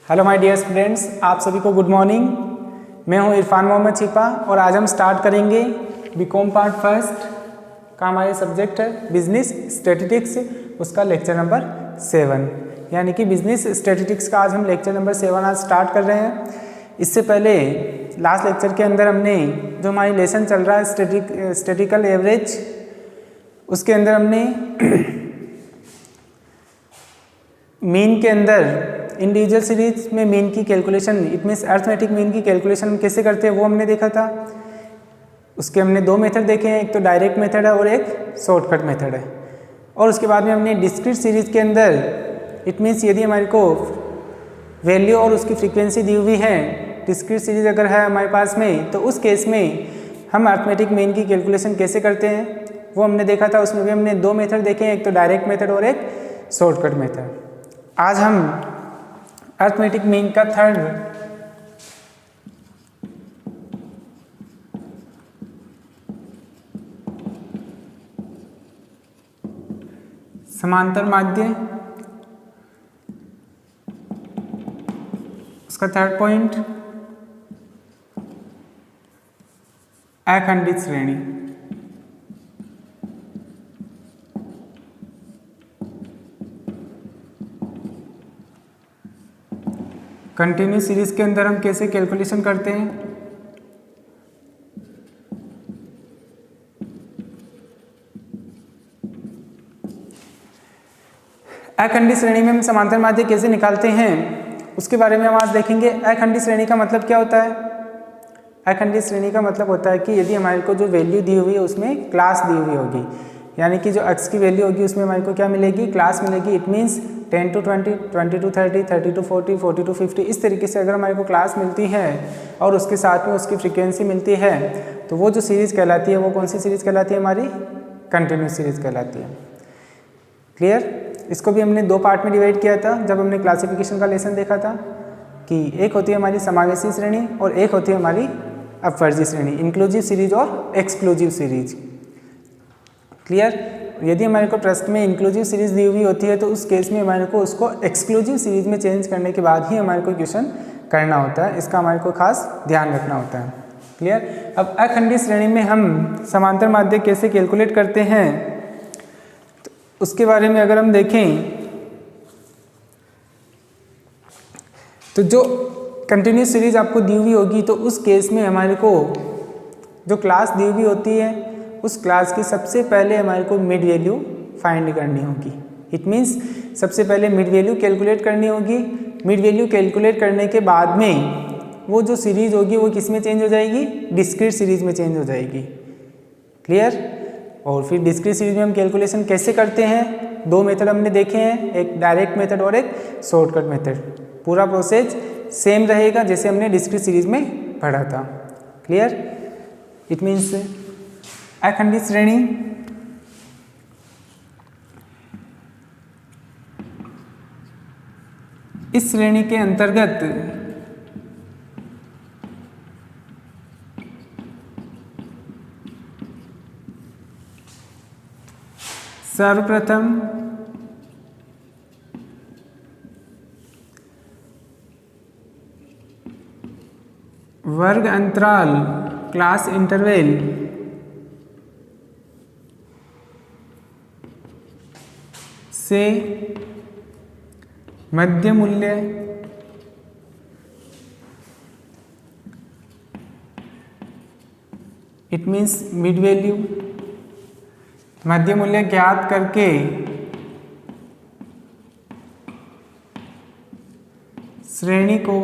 Hello my dear students, आप सभी को गुड मॉर्निंग। मैं हूं इरफान मोहम्मद छिपा और आज हम स्टार्ट करेंगे बीकॉम पार्ट फर्स्ट का हमारे सब्जेक्ट है बिजनेस स्टैटिस्टिक्स, उसका लेक्चर नंबर 7, यानी कि बिजनेस स्टैटिस्टिक्स का आज हम लेक्चर नंबर 7 आज स्टार्ट कर रहे हैं। इससे पहले लास्ट लेक्चर के अंदर हमने जो हमारी लेसन चल रहा है स्टैटिस्टिकल एवरेज, उसके अंदर हमने मीन के अंदर इंडिविजुअल सीरीज में मीन की calculation, it means arithmetic mean की कैलकुलेशन कैसे करते हैं वो हमने देखा था। उसके हमने दो मेथड देखे हैं, एक तो डायरेक्ट मेथड है और एक शॉर्टकट मेथड है। और उसके बाद में हमने डिस्क्रीट सीरीज के अंदर इट मीन्स यदि हमारे को वैल्यू और उसकी फ्रीक्वेंसी दी हुई है, डिस्क्रीट सीरीज अगर है हमारे पास में, तो उस केस में हम अर्थमेटिक मीन की कैलकुलेशन कैसे करते हैं वो हमने देखा था। उसमें भी हमने दो मेथड देखे हैं, एक तो डायरेक्ट मेथड और एक शॉर्टकट मेथड। आज हम अर्थमेटिक मीन का थर्ड समांतर माध्य, उसका थर्ड पॉइंट अखंडित श्रेणी। कंटिन्यूस सीरीज के अंदर हम कैसे कैलकुलेशन करते हैं, अखंडित श्रेणी में हम समांतर माध्य कैसे निकालते हैं उसके बारे में हम आज देखेंगे। अखंडित श्रेणी का मतलब क्या होता है? अखंडित श्रेणी का मतलब होता है कि यदि हमारे को जो वैल्यू दी हुई है उसमें क्लास दी हुई होगी, यानी कि जो x की वैल्यू होगी उसमें हमारे को क्या मिलेगी? क्लास मिलेगी। It means 10 to 20, 20 to 30, 30 to 40, 40 to 50, इस तरीके से अगर हमारे को क्लास मिलती है और उसके साथ में उसकी फ्रीक्वेंसी मिलती है, तो वो जो सीरीज़ कहलाती है वो कौन सी सीरीज़ कहलाती है? हमारी कंटिन्यूस सीरीज़ कहलाती है। क्लियर? इसको भी हमने दो पार्ट में डिवाइड किया था जब हमने क्लासिफिकेशन का लेसन देखा था कि एक होती है हमारी समावेशी श्रेणी और एक होती है हमारी अपवर्जी श्रेणी, इंक्लूसिव सीरीज और एक्सक्लूसिव सीरीज। क्लियर? यदि हमारे को प्रश्न में इंक्लूसिव सीरीज दी हुई होती है तो उस केस में हमारे को उसको एक्सक्लूसिव सीरीज में चेंज करने के बाद ही हमारे को क्वेश्चन करना होता है। इसका हमारे को खास ध्यान रखना होता है। क्लियर? अब अखंडित श्रेणी में हम समांतर माध्य कैसे कैलकुलेट करते हैं तो उसके बारे में अगर हम देखें तो जो कंटिन्यूस सीरीज आपको दी हुई होगी तो उस केस में हमारे को जो क्लास दी हुई होती है उस क्लास की सबसे पहले हमारे को मिड वैल्यू फाइंड करनी होगी। इट मीन्स सबसे पहले मिड वैल्यू कैलकुलेट करनी होगी। मिड वैल्यू कैलकुलेट करने के बाद में वो जो सीरीज होगी वो किस में चेंज हो जाएगी? डिस्क्रीट सीरीज में चेंज हो जाएगी। क्लियर? और फिर डिस्क्रीट सीरीज में हम कैलकुलेशन कैसे करते हैं? दो मेथड हमने देखे हैं, एक डायरेक्ट मेथड और एक शॉर्टकट मेथड। पूरा प्रोसेस सेम रहेगा जैसे हमने डिस्क्रीट सीरीज में पढ़ा था। क्लियर? इट मीन्स अखंडित श्रेणी इस श्रेणी के अंतर्गत सर्वप्रथम वर्ग अंतराल क्लास इंटरवल से मध्य मूल्य इट मीन्स मिड वैल्यू, मध्य मूल्य ज्ञात करके श्रेणी को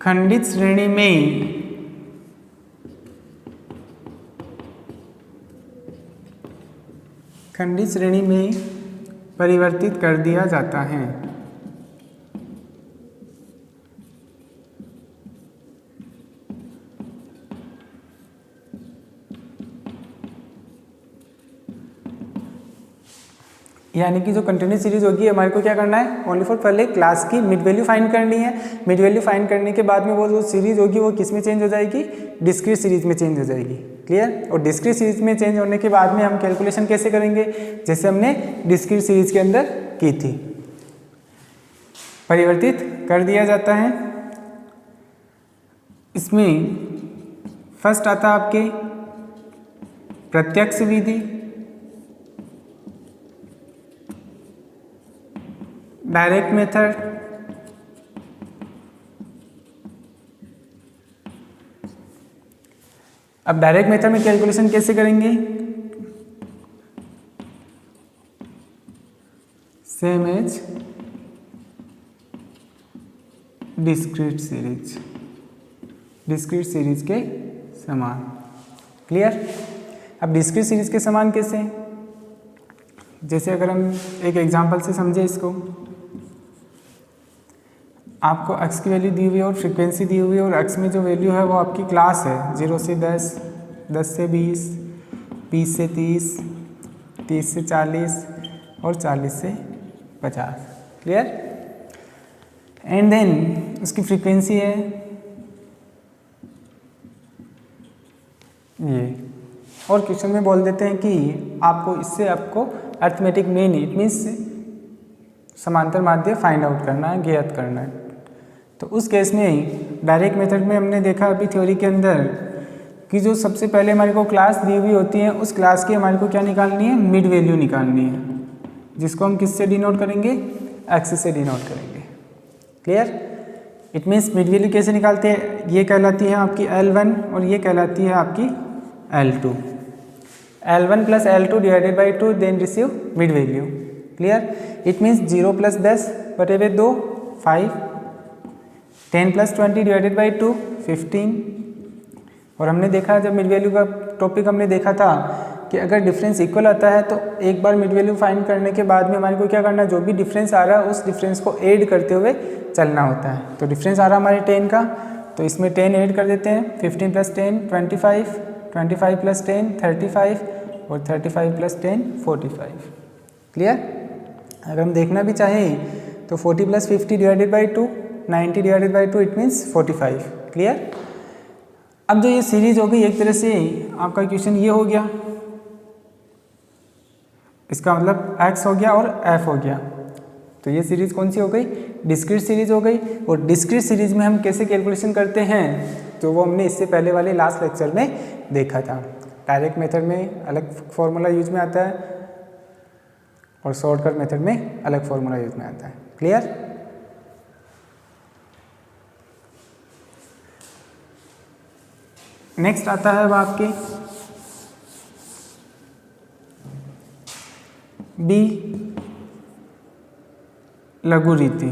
खंडित श्रेणी में परिवर्तित कर दिया जाता है। यानी कि जो कंटिन्यूस सीरीज होगी हमारे को क्या करना है, ओनली फॉर पहले क्लास की मिड वैल्यू फाइंड करनी है। मिड वैल्यू फाइंड करने के बाद में वो जो सीरीज होगी वो किस में चेंज हो जाएगी, डिस्क्रीट सीरीज में चेंज हो जाएगी। क्लियर। और डिस्क्रीट सीरीज में चेंज होने के बाद में हम कैलकुलेशन कैसे करेंगे, जैसे हमने डिस्क्रीट सीरीज के अंदर की थी, परिवर्तित कर दिया जाता है। इसमें फर्स्ट आता है आपके प्रत्यक्ष विधि, डायरेक्ट मेथड, अब डायरेक्ट मेथड में कैलकुलेशन कैसे करेंगे, same as discrete series, discrete series के समान। क्लियर। अब डिस्क्रीट सीरीज के समान कैसे, जैसे अगर हम एक एग्जांपल से समझे इसको, आपको x की वैल्यू दी हुई है और फ्रीक्वेंसी दी हुई है, और x में जो वैल्यू है वो आपकी क्लास है 0 से 10, 10 से 20, 20 से 30, 30 से 40 और 40 से 50। क्लियर। एंड देन उसकी फ्रीक्वेंसी है ये, और क्वेश्चन में बोल देते हैं कि आपको इससे आपको अर्थमेटिक मीन, इट मीन्स समांतर माध्य फाइंड आउट करना है, ज्ञात करना है। तो उस केस में डायरेक्ट मेथड में हमने देखा अभी थ्योरी के अंदर कि जो सबसे पहले हमारे को क्लास दी हुई होती है, उस क्लास की हमारे को क्या निकालनी है, मिड वैल्यू निकालनी है, जिसको हम किससे डिनोट करेंगे, एक्स से डिनोट करेंगे। Clear. It means mid value कैसे निकालते हैं, ये कहलाती है आपकी L1 और ये कहलाती है आपकी L2। L1 plus L2 divided by 2 then receive mid value. Clear. It means 0 plus 10 बटे 2 5, 10 प्लस 20 डिवाइडेड बाई 2 15। और हमने देखा जब मिड वैल्यू का टॉपिक हमने देखा था कि अगर डिफरेंस इक्वल आता है तो एक बार मिड वैल्यू फाइंड करने के बाद में हमारे को क्या करना है, जो भी डिफरेंस आ रहा है उस डिफरेंस को ऐड करते हुए चलना होता है। तो डिफरेंस आ रहा है हमारे 10 का, तो इसमें 10 ऐड कर देते हैं, 15 प्लस 10 25, 25 प्लस 10 35 और 35 प्लस 10 45। क्लियर। अगर हम देखना भी चाहें तो 40 plus 50 divided by 2, 90 divided by 2 it means 45। Clear. अब जो ये सीरीज हो गई एक तरह से आपका क्वेश्चन ये हो गया, इसका मतलब x हो गया और f हो गया। तो ये सीरीज कौन सी हो गई, डिस्क्रीट सीरीज हो गई। और डिस्क्रीट सीरीज में हम कैसे कैलकुलेशन करते हैं, तो वो हमने इससे पहले वाले लास्ट लेक्चर में देखा था। डायरेक्ट मेथड में अलग फॉर्मूला यूज में आता है और शॉर्टकट मेथड में अलग फॉर्मूला यूज में आता है। क्लियर। नेक्स्ट आता है अब आपके बी लघु रीति।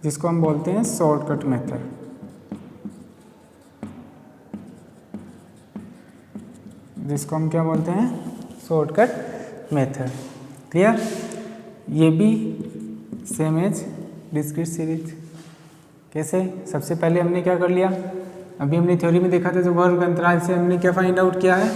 जिसको हम बोलते हैं शॉर्टकट मेथड। जिसको हम क्या बोलते हैं, शॉर्टकट मेथड। क्लियर। ये भी सेम एज डिस्क्रीट सीरीज। कैसे, सबसे पहले हमने क्या कर लिया, अभी हमने थ्योरी में देखा था, जो वर्ग अंतराल से हमने क्या फाइंड आउट किया है,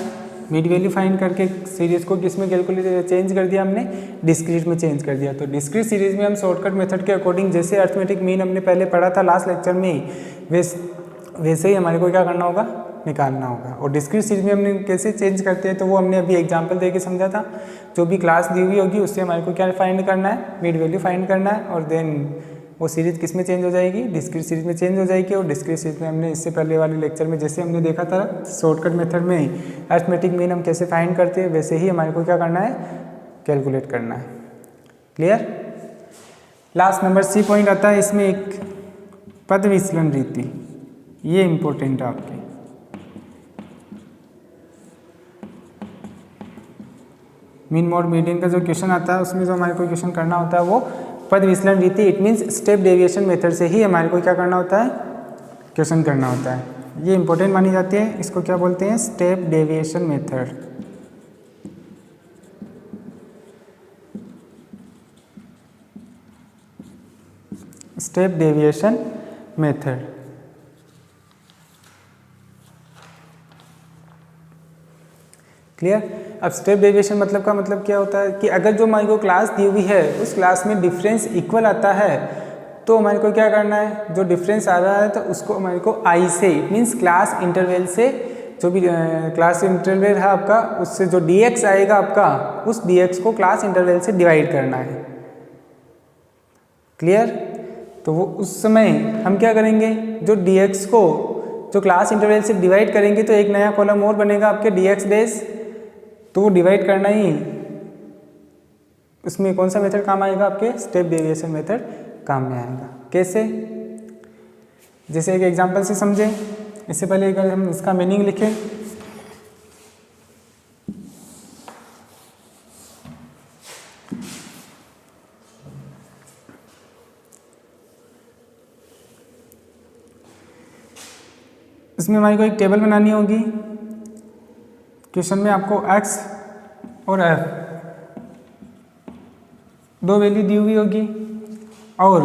मिड वैल्यू फाइंड करके सीरीज को किस में कैलकुलेट चेंज कर दिया हमने, डिस्क्रीट में चेंज कर दिया। तो डिस्क्रीट सीरीज में हम शॉर्टकट मेथड के अकॉर्डिंग जैसे अर्थमेटिक मीन हमने पहले पढ़ा था लास्ट लेक्चर में, वैसे ही हमारे को क्या करना होगा, निकालना होगा। और डिस्क्रीट सीरीज में हमने कैसे चेंज करते हैं, तो वो हमने अभी एग्जाम्पल दे के समझा था। जो भी क्लास दी हुई होगी उससे हमारे को क्या फाइंड करना है, मिड वैल्यू फाइंड करना है, और देन वो सीरीज किस में चेंज हो जाएगी, डिस्क्रीट सीरीज में चेंज हो जाएगी। और डिस्क्रीट सीरीज में हमने इससे पहले वाले लेक्चर में जैसे हमने देखा था शॉर्टकट मेथड में अर्थमेटिक मीन हम कैसे फाइंड करते हैं, वैसे ही हमारे को क्या करना है, कैलकुलेट करना है। Clear. Last number C point आता है, इसमें एक पद विचलन रीति, ये इंपॉर्टेंट है आपके। मीन मोड मीडियन का जो क्वेश्चन आता है उसमें जो हमारे को क्वेश्चन करना होता है वो पद विचलन रीति, it means step deviation method से ही हमारे को क्या करना होता है, क्वेश्चन करना होता है। ये इंपॉर्टेंट मानी जाती है। इसको क्या बोलते हैं, step deviation method. Step deviation method. Clear. अब स्टेप डेविएशन मतलब का मतलब क्या होता है कि अगर जो हमारी को क्लास दी हुई है उस क्लास में डिफरेंस इक्वल आता है तो हमारे को क्या करना है, जो डिफरेंस आ रहा है तो उसको हमारे को आई से, इट मीन्स क्लास इंटरवल से, जो भी क्लास इंटरवल है आपका, उससे जो dx आएगा आपका, उस dx को क्लास इंटरवल से डिवाइड करना है। क्लियर? तो वो उस समय हम क्या करेंगे, जो dx को जो क्लास इंटरवल से डिवाइड करेंगे तो एक नया कॉलम और बनेगा आपके dx डेज, तो वो डिवाइड करना ही, उसमें कौन सा मेथड काम आएगा, आपके स्टेप डेविएशन मेथड काम में आएगा। कैसे? जैसे एक एग्जांपल से समझें, इससे पहले अगर हम इसका मीनिंग लिखें, इसमें हमारी को एक टेबल बनानी होगी। क्वेश्चन में आपको x और f दो वैल्यू दी हुई होगी और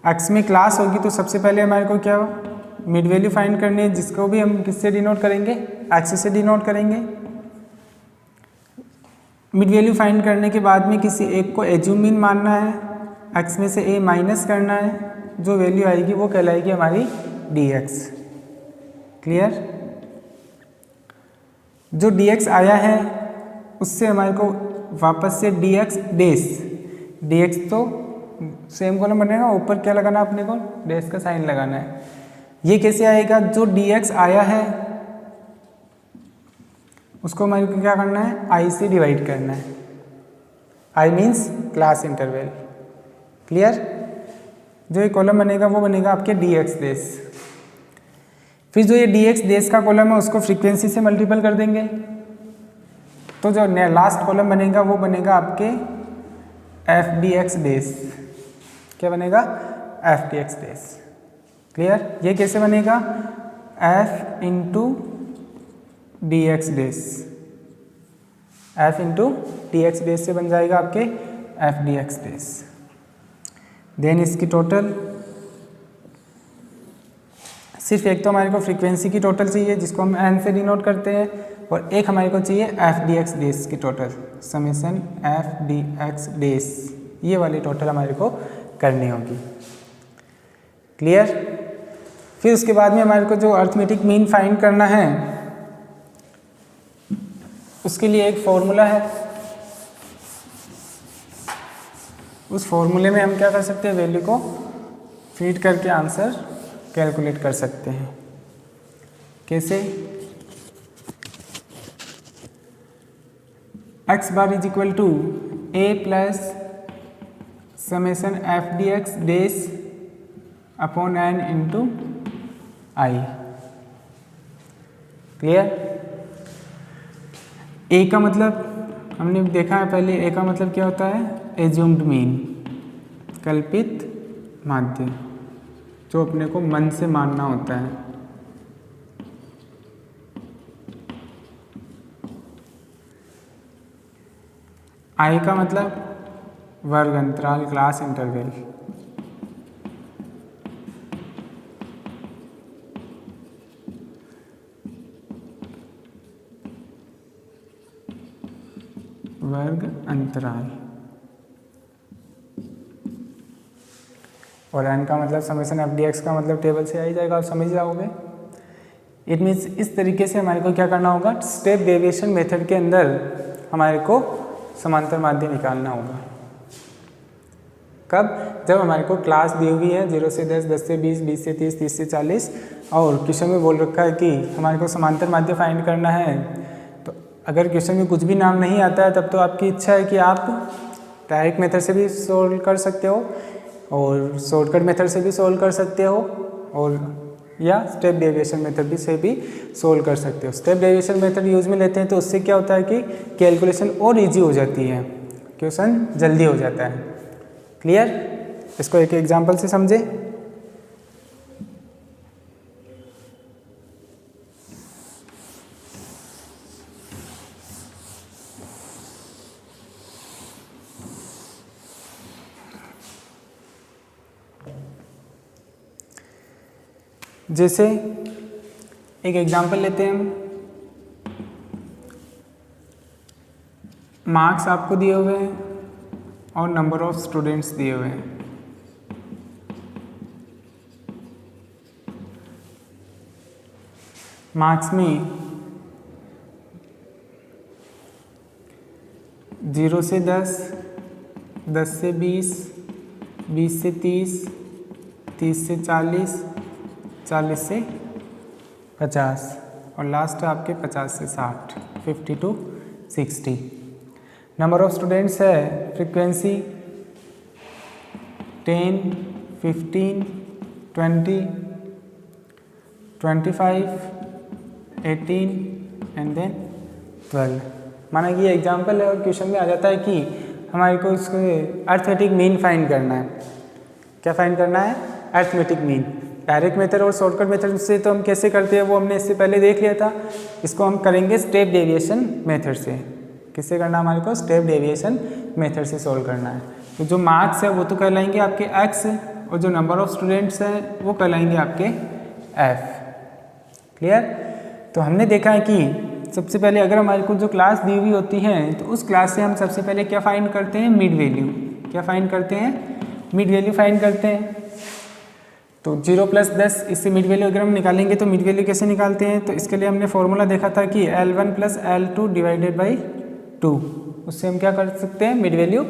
x में क्लास होगी, तो सबसे पहले हमारे को क्या मिड वैल्यू फाइंड करनी है, जिसको भी हम किससे डिनोट करेंगे, x से डिनोट करेंगे। मिड वैल्यू फाइंड करने के बाद में किसी एक को एज्यूम मीन मानना है, x में से a माइनस करना है, जो वैल्यू आएगी वो कहलाएगी हमारी dx। क्लियर? जो dx आया है उससे हमारे को वापस से dx डेस, dx तो सेम कॉलम बनेगा, ऊपर क्या लगाना है अपने को, डेस का साइन लगाना है। ये कैसे आएगा, जो dx आया है उसको हमारे को क्या करना है, i से डिवाइड करना है। i means class interval. Clear? जो ये कॉलम बनेगा वो बनेगा आपके dx डेस। फिर जो ये dx डेस का कॉलम है उसको फ्रीक्वेंसी से मल्टीपल कर देंगे, तो जो लास्ट कॉलम बनेगा वो बनेगा आपके f dx डेस। क्या बनेगा, f dx डेस। क्लियर? ये कैसे बनेगा, f इंटू dx डेस, f इंटू dx डेस से बन जाएगा आपके f dx डेस। देन इसकी टोटल, सिर्फ एक तो हमारे को फ्रीक्वेंसी की टोटल चाहिए जिसको हम n से डिनोट करते हैं, और एक हमारे को चाहिए f dx डेस की टोटल, समेशन f dx डेस, ये वाली टोटल हमारे को करनी होगी। क्लियर? फिर उसके बाद में हमारे को जो अर्थमेटिक मीन फाइंड करना है उसके लिए एक फॉर्मूला है। उस फॉर्मूले में हम क्या कर सकते हैं, वैल्यू को फीड करके आंसर कैलकुलेट कर सकते हैं। कैसे? x bar is equal to a plus summation f dx डेस upon n into i। Clear? a का मतलब हमने देखा है पहले, a का मतलब क्या होता है, एज्यूम्ड मीन, कल्पित माध्य, जो अपने को मन से मानना होता है। आई का मतलब वर्ग अंतराल, क्लास इंटरवल। वर्ग अंतराल, और एन का मतलब समेशन एफ डी एक्स का मतलब टेबल से आ ही जाएगा, आप समझ जाओगे। इट मीन्स इस तरीके से हमारे को क्या करना होगा, स्टेप डेविएशन मेथड के अंदर हमारे को समांतर माध्य निकालना होगा। कब? जब हमारे को क्लास दी हुई है 0 से 10, 10 से 20, 20 से 30, 30 से 40, और क्वेश्चन में बोल रखा है कि हमारे को समांतर माध्य फाइंड करना है। तो अगर क्वेश्चन में कुछ भी नाम नहीं आता है तब तो आपकी इच्छा है कि आप डायरेक्ट मेथड से भी सोल्व कर सकते हो और शॉर्टकट मेथड से भी सोल्व कर सकते हो, और या स्टेप डेविएशन मेथड से भी सोल्व कर सकते हो। स्टेप डेविएशन मेथड यूज में लेते हैं तो उससे क्या होता है कि कैलकुलेशन और इजी हो जाती है, क्वेश्चन जल्दी हो जाता है। क्लियर? इसको एक एग्जांपल से समझे। जैसे एक एग्जांपल लेते हैं हम, मार्क्स आपको दिए हुए हैं और नंबर ऑफ स्टूडेंट्स दिए हुए हैं। मार्क्स में 0 से 10, 10 से 20, 20 से 30, 30 से 40, 40 से 50 और लास्ट है आपके 50 से 60, 50 to 60। नंबर ऑफ स्टूडेंट्स है फ्रीक्वेंसी 10, 15, 20, 25, 18 एंड देन 12। माना कि ये एग्जाम्पल है और क्वेश्चन में आ जाता है कि हमारे को इसको अर्थमेटिक मीन फाइंड करना है। क्या फाइंड करना है? Arithmetic mean. डायरेक्ट मेथड और शॉर्टकट मेथड से तो हम कैसे करते हैं वो हमने इससे पहले देख लिया था। इसको हम करेंगे स्टेप डेविएशन मेथड से। किससे करना हमारे को? स्टेप डेविएशन मेथड से सॉल्व करना है। तो जो मार्क्स है वो तो कहलाएंगे आपके एक्स और जो नंबर ऑफ स्टूडेंट्स हैं वो कहलाएंगे आपके एफ। क्लियर? तो हमने देखा है कि सबसे पहले अगर हमारे को जो क्लास दी हुई होती है तो उस क्लास से हम सबसे पहले क्या फाइंड करते हैं? Mid value. क्या फाइंड करते हैं? मिड वैल्यू फाइंड करते हैं। तो 0 + 10 इससे मिड वैल्यू अगर हम निकालेंगे तो मिड वैल्यू कैसे निकालते हैं? तो इसके लिए हमने फॉर्मूला देखा था कि L1 + L2 / 2। उससे हम क्या कर सकते हैं? मिड वैल्यू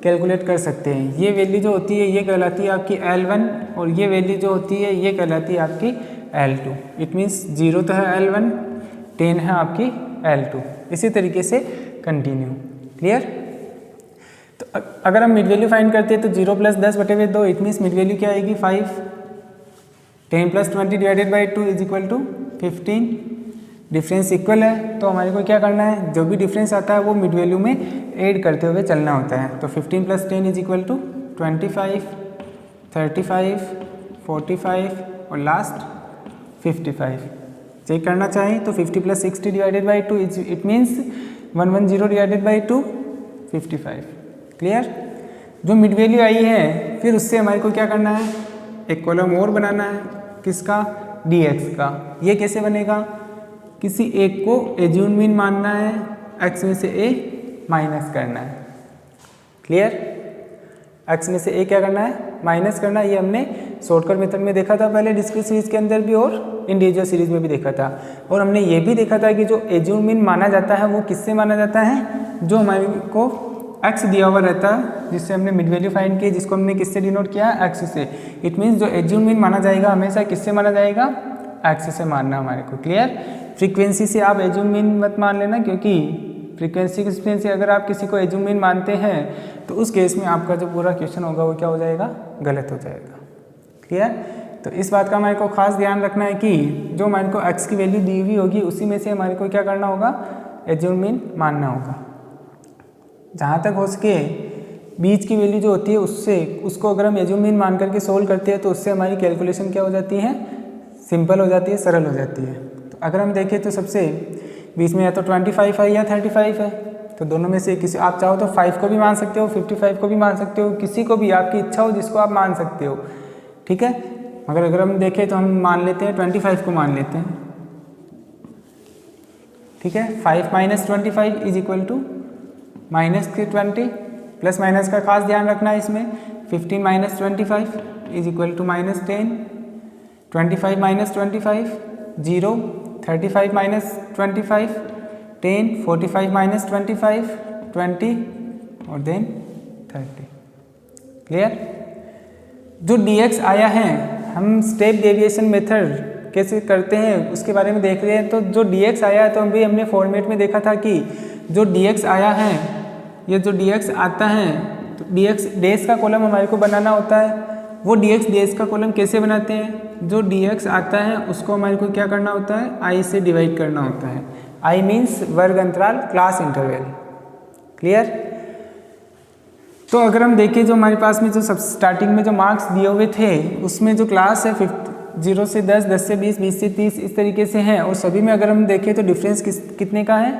कैलकुलेट कर सकते हैं। ये वैल्यू जो होती है ये कहलाती है आपकी L1 और ये वैल्यू जो होती है ये कहलाती है आपकी L2। इट मीन्स 0 तो है L1, 10 है आपकी L2। इसी तरीके से कंटिन्यू। क्लियर? तो अगर हम मिड वैल्यू फाइंड करते हैं तो 0 + 10/2 इट मीन्स मिड वैल्यू क्या आएगी? 5। 10 + 20 / 2 = 15। डिफरेंस इक्वल है तो हमारे को क्या करना है? जो भी डिफरेंस आता है वो मिड वैल्यू में ऐड करते हुए चलना होता है। तो 15 + 10 = 25, 35, 45 और लास्ट 55। चेक करना चाहें तो 50 + 60 / 2 इट मीन्स 110 / 2 55। क्लियर? जो मिड वैल्यू आई है फिर उससे हमारे को क्या करना है? एक कॉलम और बनाना है। किसका? dx का। ये कैसे बनेगा? किसी एक को एज्यूम मीन मानना है, x में से a माइनस करना है। क्लियर? x में से a क्या करना है? माइनस करना है। ये हमने शॉर्टकट मेथड में देखा था पहले, डिस्क्रीट सीरीज के अंदर भी और इंडिविजुअल सीरीज में भी देखा था। और हमने ये भी देखा था कि जो एज्यूम मीन माना जाता है वो किससे माना जाता है? जो हमारे को x दिया हुआ रहता है जिससे हमने मिड वैल्यू फाइंड की, जिसको हमने किससे डिनोट किया? x से। इट मीन्स जो एज्यूम मीन माना जाएगा हमेशा किससे माना जाएगा? x से मानना हमारे को। क्लियर? फ्रीक्वेंसी से आप एज्यूम मीन मत मान लेना, क्योंकि फ्रीक्वेंसी से अगर आप किसी को एज्यूम मीन मानते हैं तो उस केस में आपका जो पूरा क्वेश्चन होगा वो क्या हो जाएगा? गलत हो जाएगा। क्लियर? तो इस बात का हमारे को खास ध्यान रखना है कि जो हमारे को x की वैल्यू दी हुई होगी उसी में से हमारे को क्या करना होगा? एज्यूम मीन मानना होगा। जहाँ तक हो सके बीच की वैल्यू जो होती है उसको अगर हम एज्यूम मीन मान करके सोल्व करते हैं तो उससे हमारी कैलकुलेशन क्या हो जाती है? सिंपल हो जाती है, सरल हो जाती है। तो अगर हम देखें तो सबसे बीच में या तो 25 है या 35 है, तो दोनों में से किसी आप चाहो तो 5 को भी मान सकते हो, 55 को भी मान सकते हो, किसी को भी आपकी इच्छा हो जिसको आप मान सकते हो। ठीक है? मगर अगर हम देखें तो हम मान लेते हैं 25 को मान लेते हैं। ठीक है? 5 - 25 = -20। प्लस माइनस का खास ध्यान रखना है इसमें। 15 - 25 = -10। 25 - 25 0। 35 - 25 10। 45 - 25 20 और देन 30। क्लियर? जो dx आया है हम स्टेप डेविएशन मेथड कैसे करते हैं उसके बारे में देख रहे हैं। तो जो dx आया है तो अभी हमने फॉर्मेट में देखा था कि जो dx आया है, ये जो dx आता है तो dx डेज का कॉलम हमारे को बनाना होता है। वो dx डेज का कॉलम कैसे बनाते हैं? जो dx आता है उसको हमारे को क्या करना होता है? i से डिवाइड करना होता है। i मीन्स वर्ग अंतराल, क्लास इंटरवल। क्लियर? तो अगर हम देखें जो हमारे पास में जो सब स्टार्टिंग में जो मार्क्स दिए हुए थे उसमें जो क्लास है 0 से 10, 10 से 20, 20 से 30 इस तरीके से हैं और सभी में अगर हम देखें तो डिफरेंस कितने का है?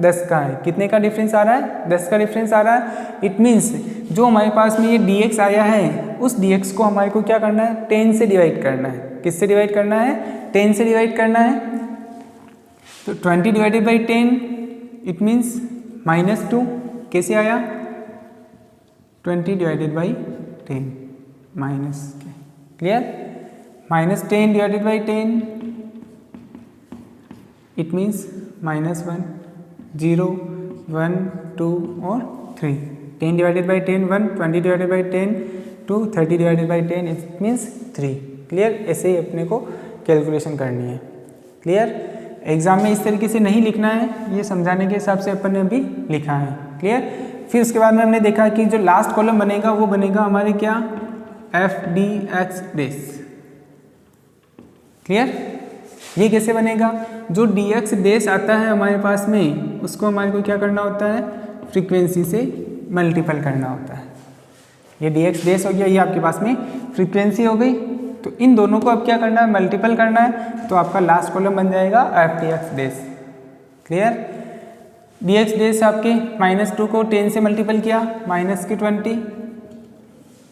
10 का है। कितने का डिफरेंस आ रहा है? 10 का डिफरेंस आ रहा है। इट मीन्स जो हमारे पास में ये dx आया है उस dx को हमारे को क्या करना है? 10 से डिवाइड करना है। किससे डिवाइड करना है? 10 से डिवाइड करना है। तो 20 / 10 इट मीन्स -2। कैसे आया? 20 / 10 माइनस के। क्लियर? -10 / 10 इट मीन्स -1, 0, 1, 2 और 3। 10 divided by 10 1, 20 divided by 10 2, 30 divided by 10 it means 3। Clear? ऐसे ही अपने को कैलकुलेशन करनी है। क्लियर? एग्जाम में इस तरीके से नहीं लिखना है, ये समझाने के हिसाब से अपन ने अभी लिखा है। क्लियर? फिर उसके बाद में हमने देखा कि जो लास्ट कॉलम बनेगा वो बनेगा हमारे क्या, FDX डेज। क्लियर? ये कैसे बनेगा, जो DX डेज आता है हमारे पास में उसको हमारे को क्या करना होता है, फ्रीक्वेंसी से मल्टीपल करना होता है। ये DX डेज हो गया, ये आपके पास में फ्रीक्वेंसी हो गई। तो इन दोनों को अब क्या करना है, मल्टीपल करना है, तो आपका लास्ट कॉलम बन जाएगा FDX days. Clear? DX days आपके -2 को 10 से मल्टीपल किया, -20,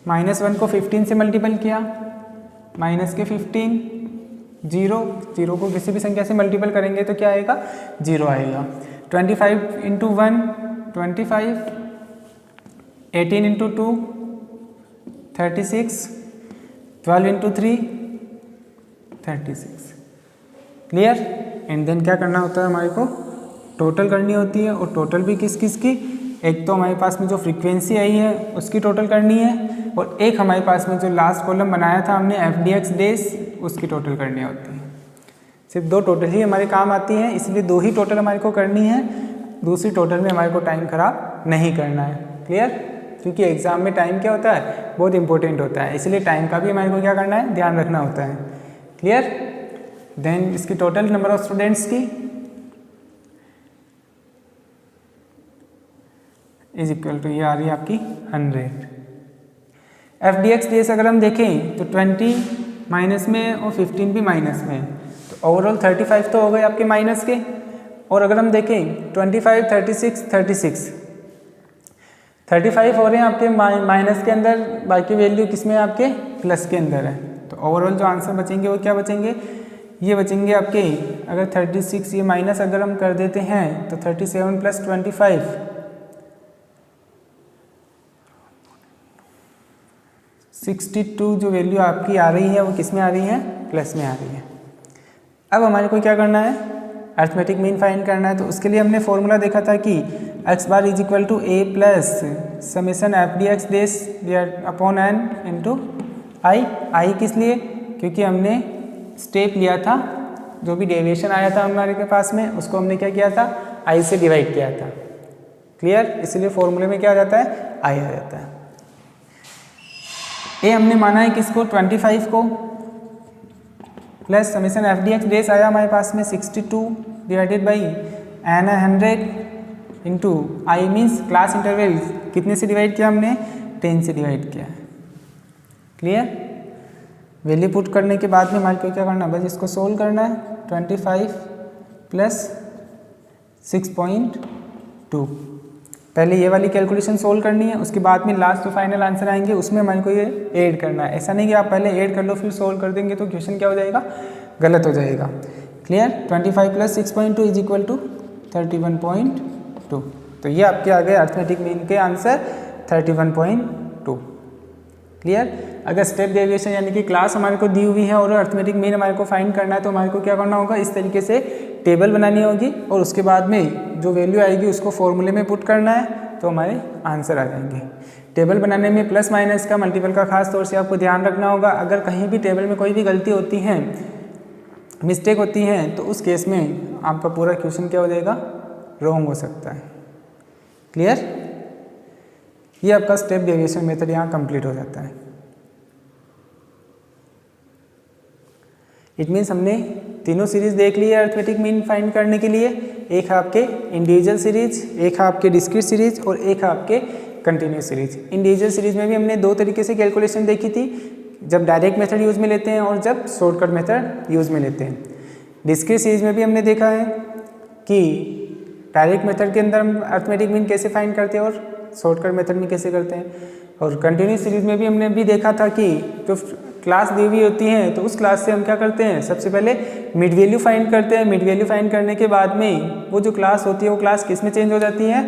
-1 को 15 से मल्टीपल किया, -15, 0 को किसी भी संख्या से मल्टीपल करेंगे तो क्या आएगा, 0 आएगा। 25 × 1 25, 18 × 2 36, 12 × 3 36। क्लियर? एंड देन क्या करना होता है, हमारे को टोटल करनी होती है। और टोटल भी किस किस की, एक तो हमारे पास में जो फ्रीक्वेंसी आई है उसकी टोटल करनी है, और एक हमारे पास में जो लास्ट कॉलम बनाया था हमने FDX डेज उसकी टोटल करनी होती है। सिर्फ 2 टोटल ही हमारे काम आती हैं, इसलिए 2 ही टोटल हमारे को करनी है। दूसरी टोटल में हमारे को टाइम खराब नहीं करना है। क्लियर? क्योंकि एग्जाम में टाइम क्या होता है, बहुत इंपॉर्टेंट होता है, इसलिए टाइम का भी हमारे को क्या करना है, ध्यान रखना होता है। क्लियर? देन इसकी टोटल नंबर ऑफ स्टूडेंट्स की इज इक्वल टू, ये आ रही है आपकी 100। FDX डेज अगर हम देखें तो 20 माइनस में और 15 भी माइनस में, तो ओवरऑल 35 तो हो गए आपके माइनस के। और अगर हम देखें 25, 36, 35 हो रहे हैं आपके माइनस के अंदर, बाकी वैल्यू किस में आपके प्लस के अंदर है। तो ओवरऑल जो आंसर बचेंगे वो क्या बचेंगे, ये बचेंगे आपके, अगर 36 ये माइनस अगर हम कर देते हैं तो 37 + 25 62 जो वैल्यू आपकी आ रही है वो किस में आ रही है, प्लस में आ रही है। अब हमारे को क्या करना है, अर्थमेटिक मीन फाइंड करना है। तो उसके लिए हमने फॉर्मूला देखा था कि x bar is equal to a plus summation FDX dash upon n into i. किस लिए, क्योंकि हमने स्टेप लिया था, जो भी डेविएशन आया था हमारे के पास में उसको हमने क्या किया था, i से डिवाइड किया था। क्लियर? इसलिए फॉर्मूले में क्या आ जाता है, i आ जाता है। ए हमने माना है किसको, 25 को, प्लस समेशन FDX डेज आया हमारे पास में 62 divided by n 100 into I means class interval कितने से डिवाइड किया हमने, 10 से डिवाइड किया। क्लियर? वैल्यू पुट करने के बाद में हमारे को क्या करना है, बस इसको सोल्व करना है। 25 प्लस 6.2, पहले ये वाली कैलकुलेशन सोल्व करनी है, उसके बाद में लास्ट जो फाइनल आंसर आएंगे उसमें हमारे को ये ऐड करना है। ऐसा नहीं कि आप पहले ऐड कर लो फिर सोल्व कर देंगे तो क्वेश्चन क्या हो जाएगा, गलत हो जाएगा। क्लियर? 25 + 6.2 is equal to 31.2। तो ये आपके आ गए अर्थमेटिक मीन के आंसर 31.2। क्लियर? अगर स्टेप डेविएशन यानी कि क्लास हमारे को दी हुई है और अर्थमेटिक मीन हमारे को फाइंड करना है तो हमारे को क्या करना होगा, इस तरीके से टेबल बनानी होगी और उसके बाद में जो वैल्यू आएगी उसको फॉर्मूले में पुट करना है तो हमारे आंसर आ जाएंगे। टेबल बनाने में प्लस माइनस का मल्टीपल का खास तौर से आपको ध्यान रखना होगा। अगर कहीं भी टेबल में कोई भी गलती होती है, मिस्टेक होती है, तो उस केस में आपका पूरा क्वेश्चन क्या हो जाएगा, रॉन्ग हो सकता है। क्लियर? ये आपका स्टेप डेविएशन मेथड यहाँ कंप्लीट हो जाता है। इट मीन्स हमने तीनों सीरीज देख ली है अर्थमेटिक मीन फाइंड करने के लिए। एक है आपके इंडिविजुअल सीरीज, एक है आपके डिस्क्रीट सीरीज और एक है आपके कंटिन्यूस सीरीज। इंडिविजुअल सीरीज में भी हमने 2 तरीके से कैलकुलेशन देखी थी, जब डायरेक्ट मेथड यूज़ में लेते हैं और जब शॉर्टकट मेथड यूज़ में लेते हैं। डिस्क्रीट सीरीज में भी हमने देखा है कि डायरेक्ट मेथड के अंदर हम अर्थमेटिक मीन कैसे फाइंड करते हैं और शॉर्टकट मेथड में कैसे करते हैं। और कंटिन्यूस सीरीज में भी हमने भी देखा था कि जो क्लास दी हुई होती है तो उस क्लास से हम क्या करते हैं, सबसे पहले मिड वैल्यू फाइंड करते हैं। मिड वैल्यू फाइंड करने के बाद में वो जो क्लास होती है वो क्लास किस में चेंज हो जाती है,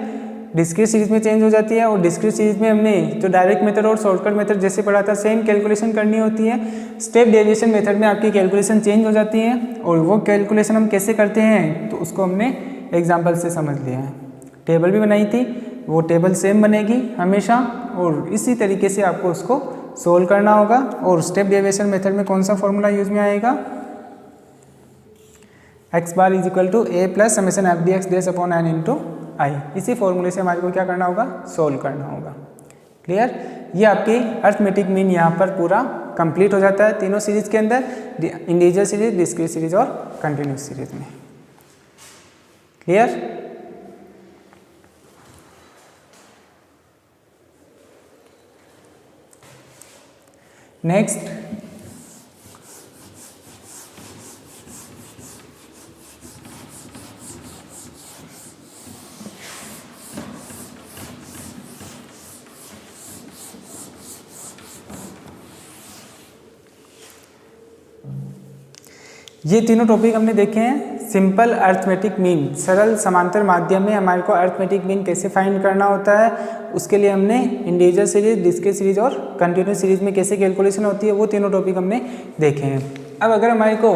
डिस्क्रीट सीरीज में चेंज हो जाती है, और डिस्क्रीट सीरीज में हमने जो डायरेक्ट मेथड और शॉर्टकट मेथड जैसे पढ़ा था सेम कैलकुलेशन करनी होती है। स्टेप डेविएशन मेथड में आपकी कैलकुलेशन चेंज हो जाती है, और वो कैलकुलेशन हम कैसे करते हैं तो उसको हमने एग्जाम्पल से समझ लिया है। टेबल भी बनाई थी, वो टेबल सेम बनेगी हमेशा, और इसी तरीके से आपको उसको सोल्व करना होगा। और स्टेप डेविएशन मेथड में कौन सा फॉर्मूला यूज में आएगा, x bar is equal to a plus summation F D X dash upon n into i. इसी फॉर्मूले से हमारे को क्या करना होगा, सोल्व करना होगा। क्लियर। ये आपकी अर्थमेटिक मीन यहाँ पर पूरा कंप्लीट हो जाता है तीनों सीरीज के अंदर, इंडिविजुअल सीरीज, डिस्क्रीट सीरीज और कंटिन्यूस सीरीज में। क्लियर। नेक्स्ट, ये तीनों टॉपिक हमने देखे हैं। सिंपल अर्थमेटिक मीन, सरल समांतर माध्यम में हमारे को अर्थमेटिक मीन कैसे फाइंड करना होता है, उसके लिए हमने इंडिविजुअल सीरीज, डिस्क्रीट सीरीज और कंटिन्यूस सीरीज में कैसे कैलकुलेशन होती है, वो तीनों टॉपिक हमने देखे हैं। अब अगर हमारे को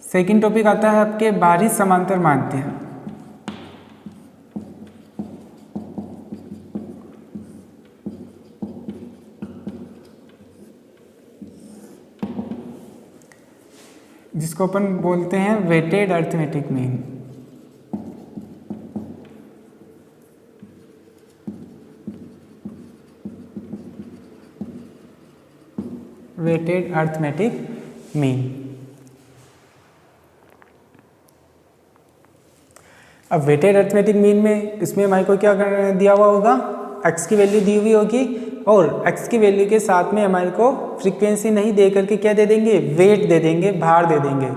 सेकंड टॉपिक आता है आपके बाहरी समांतर माध्यम। जिसको अपन बोलते हैं weighted arithmetic mean. Weighted arithmetic mean. अब वेटेड अर्थमेटिक मीन में इसमें हमारे को क्या दिया हुआ होगा, x की वैल्यू दी हुई होगी, और x की वैल्यू के साथ में हमारे को फ्रीक्वेंसी नहीं दे करके क्या दे देंगे, वेट दे देंगे, भार दे देंगे।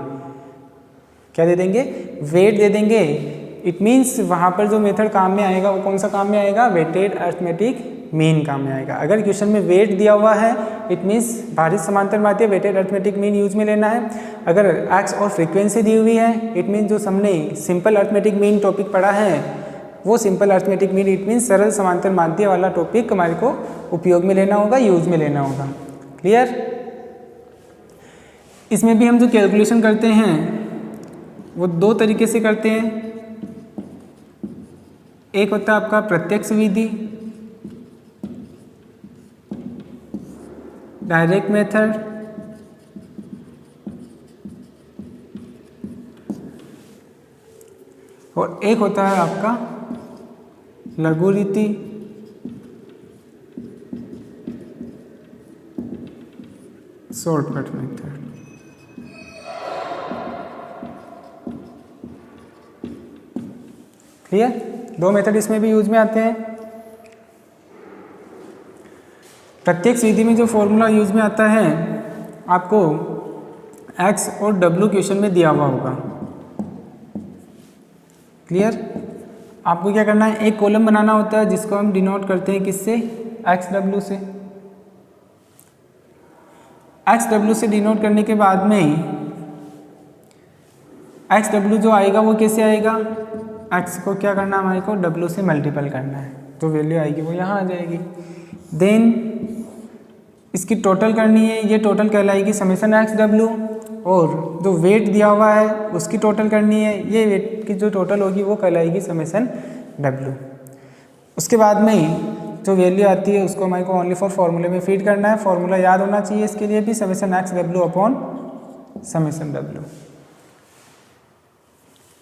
क्या दे देंगे, वेट दे देंगे। इट मीन्स वहाँ पर जो मेथड काम में आएगा वो कौन सा काम में आएगा, वेटेड अर्थमेटिक मीन काम में आएगा। अगर क्वेश्चन में वेट दिया हुआ है इट मीन्स बाहरी समांतर माध्यम वेटेड अर्थमेटिक मीन यूज में लेना है। अगर x और फ्रीक्वेंसी दी हुई है इट मीन्स जो हमने सिंपल अर्थमेटिक मीन टॉपिक पढ़ा है वो simple arithmetic mean it mean सरल समांतर माध्य वाला टॉपिक हमारे को उपयोग में लेना होगा, यूज में लेना होगा। क्लियर। इसमें भी हम जो कैलकुलेशन करते हैं वो दो तरीके से करते हैं। एक होता है आपका प्रत्यक्ष विधि, डायरेक्ट मेथड, और एक होता है आपका लघु रीति, शॉर्टकट मेथड। क्लियर। दो मेथड इसमें भी यूज में आते हैं। प्रत्येक विधि में जो फॉर्मूला यूज में आता है आपको x और w क्वेश्चन में दिया हुआ होगा। क्लियर। आपको क्या करना है, एक कॉलम बनाना होता है जिसको हम डिनोट करते हैं किससे, XW से। XW से डिनोट करने के बाद में XW जो आएगा वो कैसे आएगा, x को क्या करना है हमारे को w से मल्टीपल करना है, तो वैल्यू आएगी वो यहाँ आ जाएगी। देन इसकी टोटल करनी है, ये टोटल कहलाएगी समेशन XW, और जो वेट दिया हुआ है उसकी टोटल करनी है, ये वेट की जो टोटल होगी वो कहलाएगी समेशन W। उसके बाद में जो वैल्यू आती है उसको हमारे को ओनली फॉर फॉर्मूले में फीड करना है। फॉर्मूला याद होना चाहिए इसके लिए भी, summation XW upon summation W।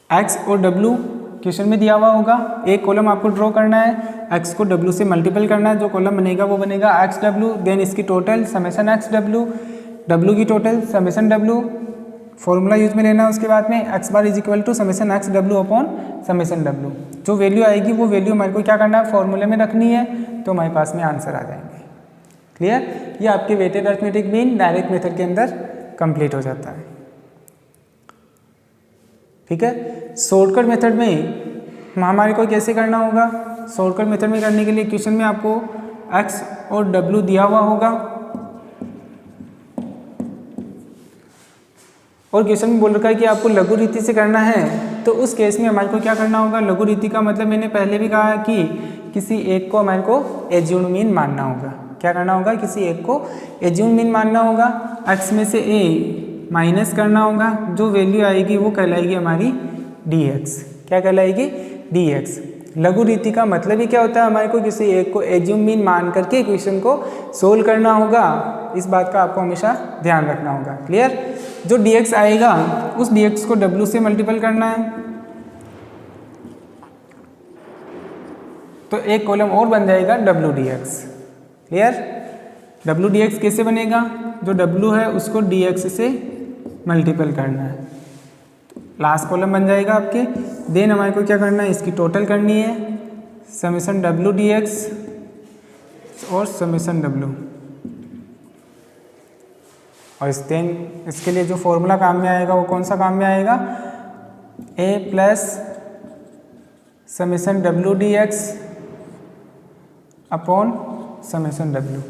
x और w क्वेश्चन में दिया हुआ होगा, एक कॉलम आपको ड्रॉ करना है, x को w से मल्टीपल करना है, जो कॉलम बनेगा वो बनेगा XW, देन इसकी टोटल समेशन XW, w की total summation w, formula use में लेना है। उसके बाद में x bar is equal to summation XW upon summation w। जो वैल्यू आएगी वो वैल्यू हमारे को क्या करना है, फॉर्मूले में रखनी है, तो हमारे पास में आंसर आ जाएंगे। क्लियर। ये आपके weighted arithmetic mean direct method के अंदर कंप्लीट हो जाता है। ठीक है। शॉर्टकट मेथड में हमारे को कैसे करना होगा, शॉर्टकट मेथड में करने के लिए क्वेश्चन में आपको x और w दिया हुआ होगा, और क्वेश्चन में बोल रखा है कि आपको लघु रीति से करना है, तो उस केस में हमारे को क्या करना होगा। लघु रीति का मतलब मैंने पहले भी कहा है कि किसी एक को हमारे को एज्यूम्ड मीन मानना होगा। क्या करना होगा, किसी एक को एज्यूम्ड मीन मानना होगा, x में से a माइनस करना होगा, जो वैल्यू आएगी वो कहलाएगी हमारी dx। क्या कहलाएगी, dx। लघु रीति का मतलब ही क्या होता है, हमारे को किसी एक को एज्यूम मीन मान करके क्वेश्चन को सोल्व करना होगा। इस बात का आपको हमेशा ध्यान रखना होगा। क्लियर। जो dx आएगा उस dx को w से मल्टीपल करना है, तो एक कॉलम और बन जाएगा w dx। Clear. w dx कैसे बनेगा, जो w है उसको dx से मल्टीपल करना है, लास्ट कॉलम बन जाएगा आपके। देन हमारे को क्या करना है, इसकी टोटल करनी है, समेशन w dx और समेशन w। और इसके लिए जो फॉर्मूला काम में आएगा वो कौन सा काम में आएगा, a plus summation w dx upon summation w।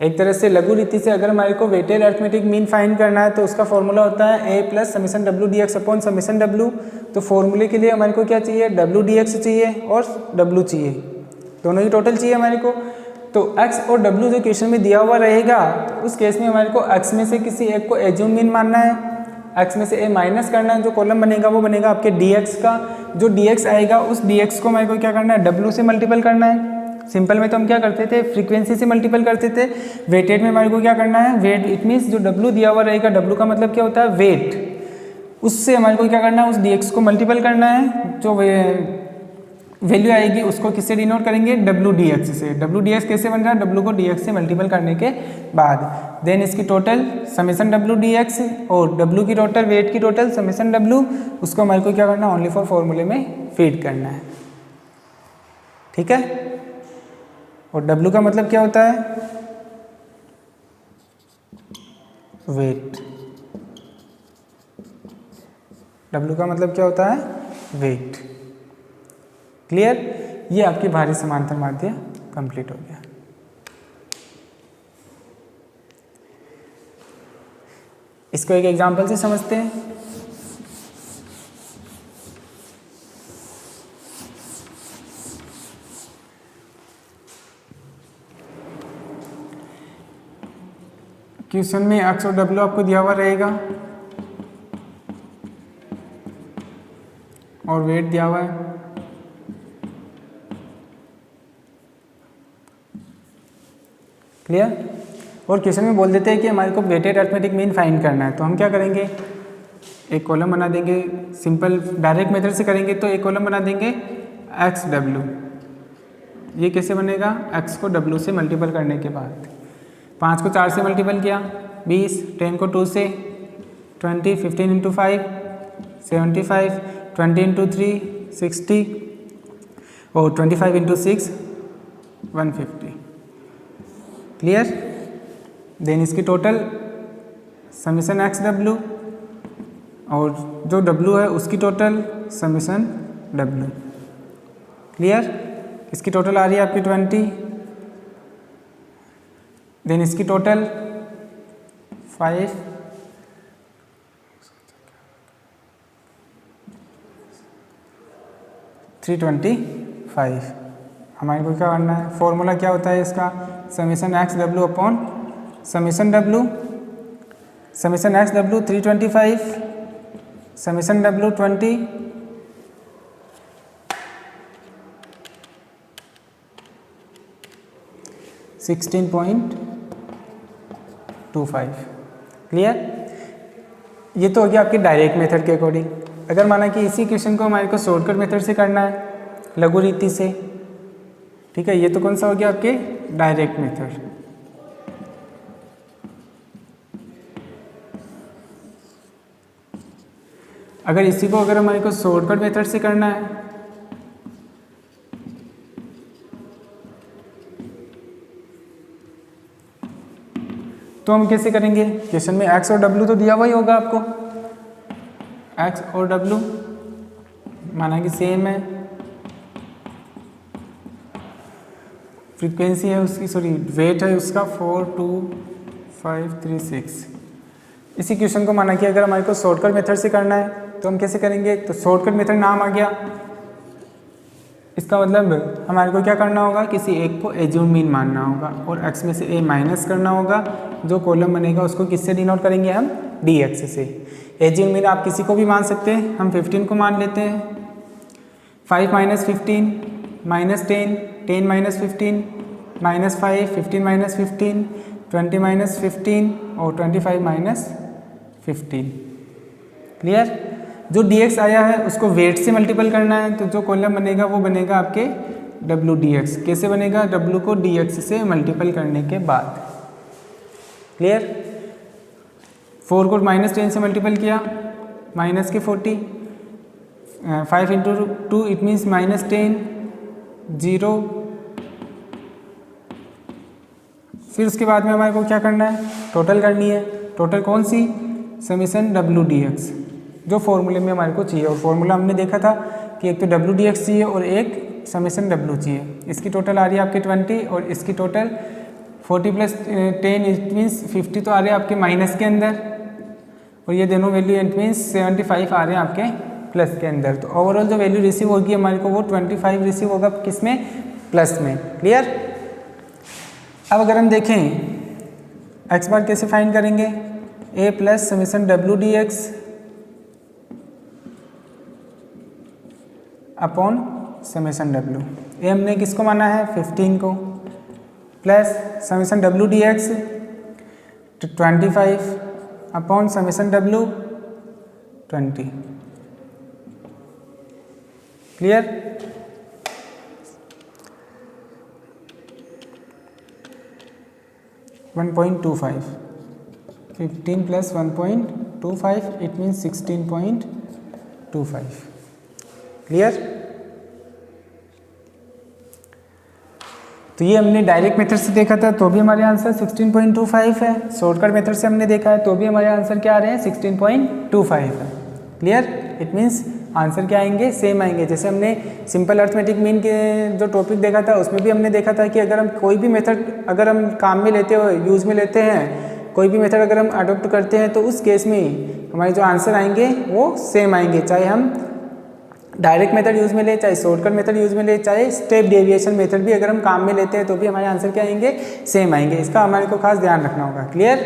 एक तरह से लघु रीति से अगर हमारे को वेटेड अरिथमेटिक मीन फाइंड करना है तो उसका फॉर्मूला होता है a plus summation w dx upon summation w। तो फॉर्मूले के लिए हमारे को क्या चाहिए, w dx चाहिए और w चाहिए, दोनों ही टोटल चाहिए हमारे को। तो x और w जो क्वेश्चन में दिया हुआ रहेगा, उस केस में हमारे को x में से किसी एक को एज्यूम मीन मानना है, x में से a माइनस करना है, जो कॉलम बनेगा वो बनेगा आपके dx का। जो dx आएगा उस dx को हमारे को क्या करना है, w से मल्टीपल करना है। सिंपल में तो हम क्या करते थे, फ्रीक्वेंसी से मल्टीपल करते थे। वेटेड में हमारे को क्या करना है, वेट, इट मीन्स जो w दिया हुआ रहेगा, w का मतलब क्या होता है, वेट, उससे हमारे को क्या करना है, उस dx को मल्टीपल करना है। जो वैल्यू आएगी उसको किससे डिनोट करेंगे, w dx से। w dx कैसे बन रहा है, w को dx से मल्टीपल करने के बाद देन इसकी टोटल समेशन w dx और w की टोटल, वेट की टोटल समेशन w, उसको हमारे को क्या करना है, ओनली फॉर फॉर्मूले में फीड करना है। ठीक है। और w का मतलब क्या होता है, वेट। w का मतलब क्या होता है, वेट। क्लियर। ये आपकी भारी समांतर माध्य कंप्लीट हो गया। इसको एक एग्जांपल से समझते हैं। क्वेश्चन में x और w आपको दिया हुआ रहेगा और वेट दिया हुआ है। क्लियर। और क्वेश्चन में बोल देते हैं कि हमारे को वेटेड अरिथमेटिक मीन फाइंड करना है, तो हम क्या करेंगे, एक कॉलम बना देंगे। सिंपल डायरेक्ट मेथड से करेंगे तो एक कॉलम बना देंगे x w। ये कैसे बनेगा, x को w से मल्टीपल करने के बाद, 5 को 4 से मल्टीपल किया 20, 10 को 2 से 20, 15 इंटू 5 75, 20 इंटू 3 60 और 25 इंटू 6 150। क्लियर। देन इसकी टोटल समेशन एक्स डब्ल्यू और जो डब्ल्यू है उसकी टोटल समेशन डब्ल्यू। क्लियर। इसकी टोटल आ रही है आपकी 20। देन इसकी टोटल 5 325। हमारे को क्या करना है, फॉर्मूला क्या होता है इसका, summation x W upon summation W. Summation x W 325, summation W 20, $16.25। Clear. ये तो हो गया आपकी डायरेक्ट मेथड के अकॉर्डिंग। अगर माना कि इसी क्वेश्चन को हमारे को शॉर्टकट मेथड से करना है, लघु रीति से, ठीक है, ये तो कौन सा हो गया आपके डायरेक्ट मेथड। अगर इसी को अगर हमारे को शॉर्टकट मेथड से करना है तो हम कैसे करेंगे, क्वेश्चन में x और w तो दिया हुआ ही होगा आपको, x और w माना कि सेम है, फ्रीक्वेंसी है उसकी, सॉरी वेट है उसका 42536। इसी क्वेश्चन को माना कि अगर हमारे को शॉर्टकट मेथड से करना है तो हम कैसे करेंगे, तो शॉर्टकट मेथड नाम आ गया, इसका मतलब हमारे को क्या करना होगा, किसी एक को एज्यूम मीन मानना होगा और x में से a माइनस करना होगा, जो कॉलम बनेगा उसको किससे डिनोट करेंगे हम, dx से। एज्यूम मीन आप किसी को भी मान सकते हैं, हम 15 को मान लेते हैं। 5 minus 15 minus 10, 10 minus 15 minus 5, 15 minus 15, 20 minus 15 और 25 माइनस 15। क्लियर। जो dx आया है उसको वेट से मल्टीपल करना है, तो जो कॉलम बनेगा वो बनेगा आपके w dx। कैसे बनेगा, w को dx से मल्टीपल करने के बाद। क्लियर। 4 को माइनस 10 से मल्टीपल किया, माइनस के 40, 5 इंटू 2 इट मीन्स माइनस 10, 0। फिर उसके बाद में हमारे को क्या करना है, टोटल करनी है। टोटल कौन सी, समेशन w dx, जो फॉर्मूले में हमारे को चाहिए। और फॉर्मूला हमने देखा था कि एक तो w dx चाहिए और एक समेशन w चाहिए। इसकी टोटल आ रही है आपके 20 और इसकी टोटल 40 प्लस 10 इट मीन्स 50 तो आ रहे हैं आपके माइनस के अंदर, और ये दोनों वैल्यू इट मीन्स 75 आ रहे हैं आपके प्लस के अंदर। तो ओवरऑल जो वैल्यू रिसीव होगी हमारे को वो 25 रिसीव होगा, किसमें, प्लस में। क्लियर। अब अगर हम देखें x बार कैसे फाइंड करेंगे, a plus summation w dx upon summation w। ए हमने किसको माना है, 15 को, plus summation w dx 25 upon summation w 20। Clear. (1.25) 15 plus 1.25 it means 16.25। Clear. तो ये हमने डायरेक्ट मेथड से देखा था तो भी हमारे आंसर 16.25 है, शॉर्टकट मेथड से हमने देखा है तो भी हमारे आंसर क्या आ रहे हैं, 16.25 है। क्लियर। इट मीन्स आंसर क्या आएंगे, सेम आएंगे। जैसे हमने सिंपल अर्थमेटिक मीन के जो टॉपिक देखा था उसमें भी हमने देखा था कि अगर हम कोई भी मेथड अगर हम काम में लेते हो, यूज़ में लेते हैं, कोई भी मेथड अगर हम अडोप्ट करते हैं तो उस केस में हमारे जो आंसर आएंगे वो सेम आएंगे, चाहे हम डायरेक्ट मेथड यूज़ में ले, चाहे शॉर्टकट मेथड यूज़ में ले, चाहे स्टेप डेविएशन मेथड भी अगर हम काम में लेते हैं तो भी हमारे आंसर क्या आएंगे, सेम आएंगे। इसका हमारे को खास ध्यान रखना होगा। क्लियर।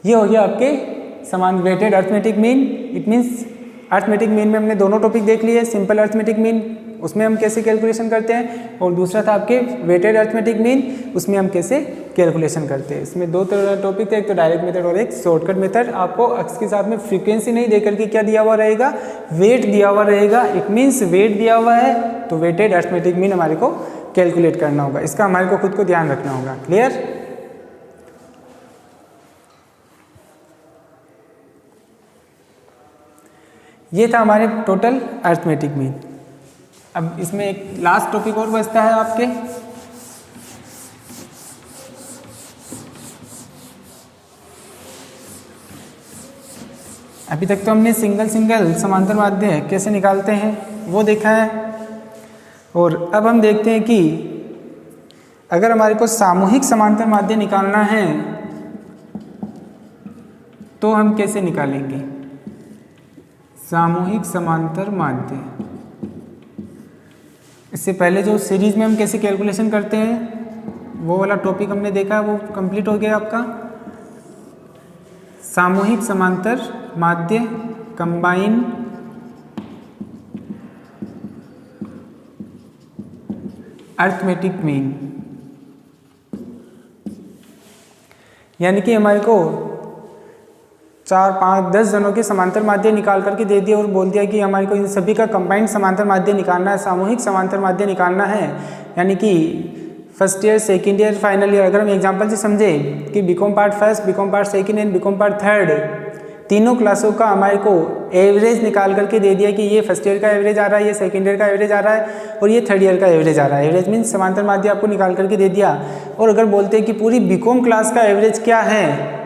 ये हो गया आपके समान weighted arithmetic mean. It means arithmetic mean में हमने दोनों टॉपिक देख लिए, सिंपल अर्थमेटिक मीन उसमें हम कैसे कैलकुलेशन करते हैं, और दूसरा था आपके वेटेड अर्थमेटिक मीन, उसमें हम कैसे कैलकुलेशन करते हैं। इसमें दो तरह टॉपिक थे, एक तो डायरेक्ट मेथड और एक शॉर्टकट मेथड। आपको x के साथ में फ्रीक्वेंसी नहीं देकर के क्या दिया हुआ रहेगा, वेट दिया हुआ रहेगा। इट मीन्स वेट दिया हुआ है तो वेटेड अर्थमेटिक मीन हमारे को कैलकुलेट करना होगा, इसका हमारे को खुद को ध्यान रखना होगा। क्लियर। ये था हमारे टोटल अर्थमेटिक मीन। अब इसमें एक लास्ट टॉपिक और बचता है आपके, अभी तक तो हमने सिंगल समांतर माध्य कैसे निकालते हैं वो देखा है, और अब हम देखते हैं कि अगर हमारे को सामूहिक समांतर माध्य निकालना है तो हम कैसे निकालेंगे सामूहिक समांतर माध्य। इससे पहले जो सीरीज में हम कैसे कैलकुलेशन करते हैं वो वाला टॉपिक हमने देखा, वो कंप्लीट हो गया आपका। सामूहिक समांतर माध्य कंबाइन अर्थमेटिक मीन, यानी कि हमारे को 4, 5, 10 जनों के समांतर माध्य निकाल करके दे दिया और बोल दिया कि हमारे को इन सभी का कंबाइंड समांतर माध्य निकालना है, सामूहिक समांतर माध्य निकालना है। यानी कि first year, second year, final year, अगर हम एग्जांपल से समझे कि BCom part first, BCom part second and BCom part third, तीनों क्लासों का हमारे को एवरेज निकाल करके दे दिया कि ये फर्स्ट ईयर का एवरेज आ रहा है, ये सेकंड ईयर का एवरेज आ रहा है और ये थर्ड ईयर का एवरेज आ रहा है। एवरेज मीन्स समांतर माध्य आपको निकाल करके दे दिया। और अगर बोलते हैं कि पूरी बीकॉम क्लास का एवरेज क्या है,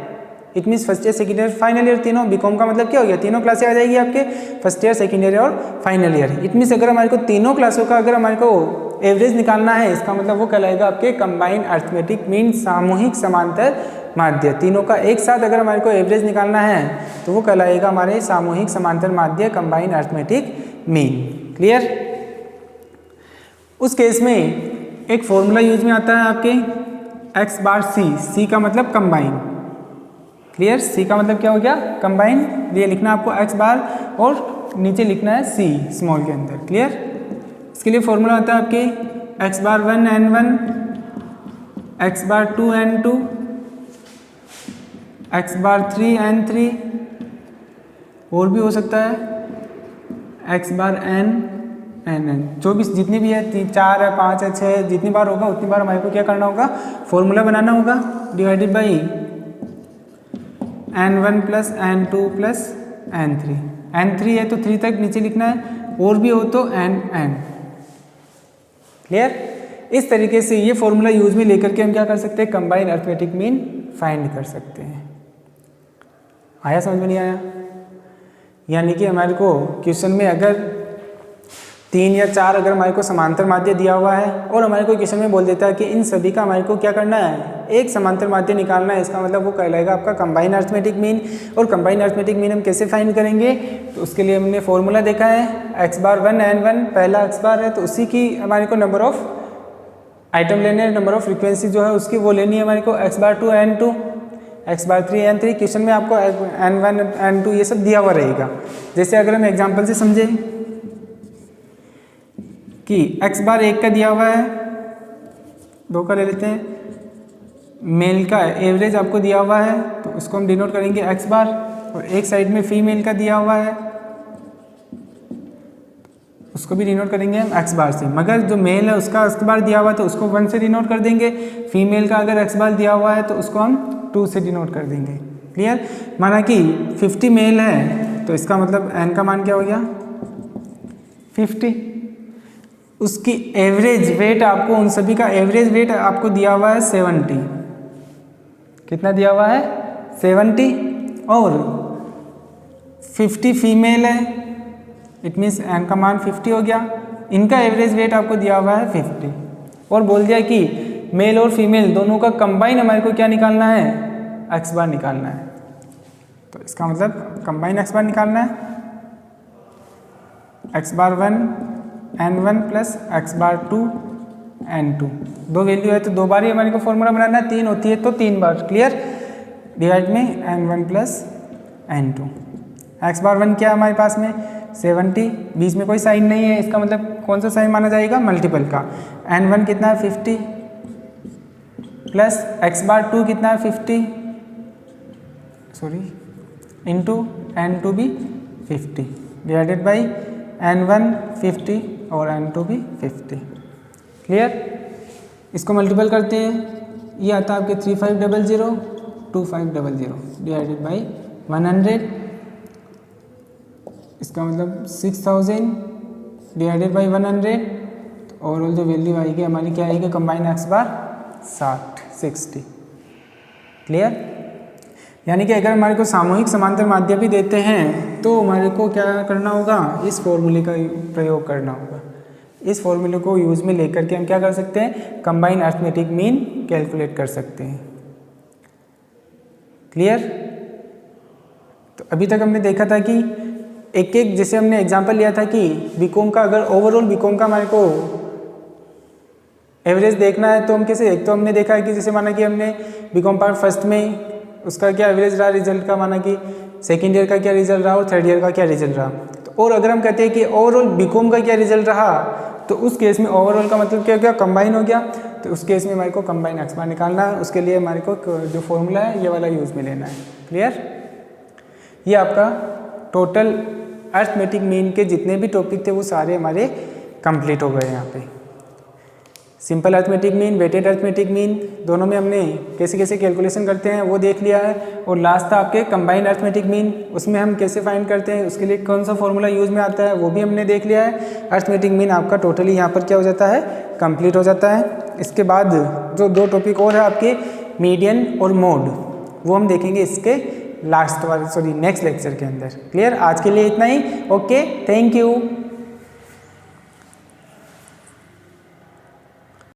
it means first year, second year, final year, तीनों। बीकॉम का मतलब क्या हो गया, तीनों क्लासें आ जाएगी आपके, फर्स्ट ईयर, सेकंड ईयर और फाइनल ईयर। इट मीन्स अगर हमारे को तीनों क्लासों का अगर हमारे को एवरेज निकालना है, इसका मतलब वो कहलाएगा आपके कंबाइंड अर्थमेटिक मीन, सामूहिक समांतर माध्य, तीनों का एक साथ अगर हमारे को एवरेज निकालना है तो वो कहलाएगा हमारे सामूहिक समांतर माध्य कंबाइन अरिथमेटिक मीन। क्लियर। उस केस में एक फॉर्मूला यूज में आता है आपके x बार c का मतलब कंबाइन। क्लियर। c का मतलब क्या हो गया? कंबाइन। ये लिखना आपको x बार और नीचे लिखना है c स्मॉल के अंदर। क्लियर। इसके लिए फॉर्मूला आता है आपके x बार 1 n1, x बार 2 n2, x बार 3 n3, और भी हो सकता है x बार n n, जो भी जितनी भी है 4 है 5 है 6 है, जितनी बार होगा उतनी बार हमारे को क्या करना होगा? फॉर्मूला बनाना होगा। Divided by n1 plus n2 plus n3। n3 है तो 3 तक नीचे लिखना है, और भी हो तो n। क्लियर। इस तरीके से ये फॉर्मूला यूज में लेकर के हम क्या कर सकते हैं? कंबाइन अरिथमेटिक मीन फाइंड कर सकते हैं। आया समझ में? नहीं आया? यानी कि हमारे को क्वेश्चन में अगर 3 या 4 अगर हमारे को समांतर माध्य दिया हुआ है और हमारे को क्वेश्चन में बोल देता है कि इन सभी का हमारे को क्या करना है? एक समांतर माध्य निकालना है, इसका मतलब वो कहलाएगा आपका कंबाइन अरिथमेटिक मीन। और कंबाइन अरिथमेटिक मीन हम कैसे फाइंड करेंगे? तो उसके लिए हमने फॉर्मूला देखा है x बार 1 n1 पहला x बार है तो उसी की हमारे को नंबर ऑफ आइटम लेने हैं, नंबर ऑफ फ्रीक्वेंसी जो है उसकी वो लेनी है हमारे को x बार 2 n2, x बार 3 n3। क्वेश्चन में आपको n1 n2 ये सब दिया हुआ रहेगा। जैसे अगर हम एग्जाम्पल से समझें कि x बार 1 का दिया हुआ है, 2 का ले लेते हैं, मेल का एवरेज आपको दिया हुआ है तो उसको हम डिनोट करेंगे x बार, और एक साइड में फीमेल का दिया हुआ है उसको भी डिनोट करेंगे हम x बार से। मगर जो मेल है उसका x बार दिया हुआ है तो उसको 1 से डिनोट कर देंगे। फीमेल का अगर x बार दिया हुआ है तो उसको हम 2 से डिनोट कर देंगे। क्लियर। माना कि 50 मेल है तो इसका मतलब n का मान क्या हो गया? 50। उसकी एवरेज वेट आपको, उन सभी का एवरेज वेट आपको दिया हुआ है 70। कितना दिया हुआ है? 70। और 50 फीमेल है, इट मीन्स एन का मान 50 हो गया। इनका एवरेज वेट आपको दिया हुआ है 50, और बोल दिया कि मेल और फीमेल दोनों का कंबाइन हमारे को क्या निकालना है? एक्स बार निकालना है। तो इसका मतलब कंबाइन एक्स बार निकालना है, एक्स बार 1 n1 प्लस एक्स बार 2 n2। 2 वैल्यू है तो 2 बार ही हमारे को फॉर्मूला बनाना है, 3 होती है तो 3 बार। क्लियर। डिवाइड में n1 प्लस n2। एक्स बार 1 क्या है हमारे पास में? 70, बीच में कोई साइन नहीं है, इसका मतलब कौन सा साइन माना जाएगा? मल्टीपल का। n1 कितना है? 50 प्लस एक्स बार 2 कितना है? 50 इंटू n2 भी 50 डिवाइडेड बाई n1 50 और n2 भी 50। क्लियर। इसको मल्टीपल करते हैं, ये आता है आपके 3500 2500 डिवाइडेड बाई 100। इसका मतलब 6000 डिवाइडेड बाई 100। तो ओवरऑल जो वैल्यू आएगी हमारी क्या आएगी? कंबाइन एक्स बार 60। क्लियर। यानी कि अगर हमारे को सामूहिक समांतर माध्य भी देते हैं तो हमारे को क्या करना होगा? इस फॉर्मूले का प्रयोग करना होगा। इस फॉर्मूले को यूज में लेकर के हम क्या कर सकते हैं? कंबाइन अरिथमेटिक मीन कैलकुलेट कर सकते हैं। क्लियर। तो अभी तक हमने देखा था कि एक जैसे हमने एग्जांपल लिया था कि बीकॉम का, अगर ओवरऑल बीकॉम का हमारे को एवरेज देखना है तो हम कैसे? एक तो हमने देखा है कि जैसे माना कि हमने बीकॉम पार्ट फर्स्ट में उसका क्या एवरेज रहा रिजल्ट का, माना कि सेकेंड ईयर का क्या रिजल्ट रहा और थर्ड ईयर का क्या रिजल्ट रहा। तो और अगर हम कहते हैं कि ओवरऑल बीकॉम का क्या रिजल्ट रहा तो उस केस में ओवरऑल का मतलब क्या हो गया? कंबाइन हो गया। तो उस केस में हमारे को कंबाइन एक्स बार निकालना है। उसके लिए हमारे को जो फॉर्मूला है ये वाला यूज में लेना है। क्लियर। ये आपका टोटल अरिथमेटिक मीन के जितने भी टॉपिक थे वो सारे हमारे कंप्लीट हो गए। यहाँ पे simple arithmetic mean, weighted arithmetic mean, दोनों में हमने कैसे कैसे कैलकुलेशन करते हैं वो देख लिया है। और लास्ट था आपके कंबाइन अरिथमेटिक मीन, उसमें हम कैसे फाइंड करते हैं, उसके लिए कौन सा फॉर्मूला यूज में आता है वो भी हमने देख लिया है। अरिथमेटिक मीन आपका टोटली यहाँ पर क्या हो जाता है? कंप्लीट हो जाता है। इसके बाद जो 2 टॉपिक और है आपके मीडियन और मोड, वो हम देखेंगे इसके नेक्स्ट लेक्चर के अंदर। क्लियर। आज के लिए इतना ही। Okay, thank you.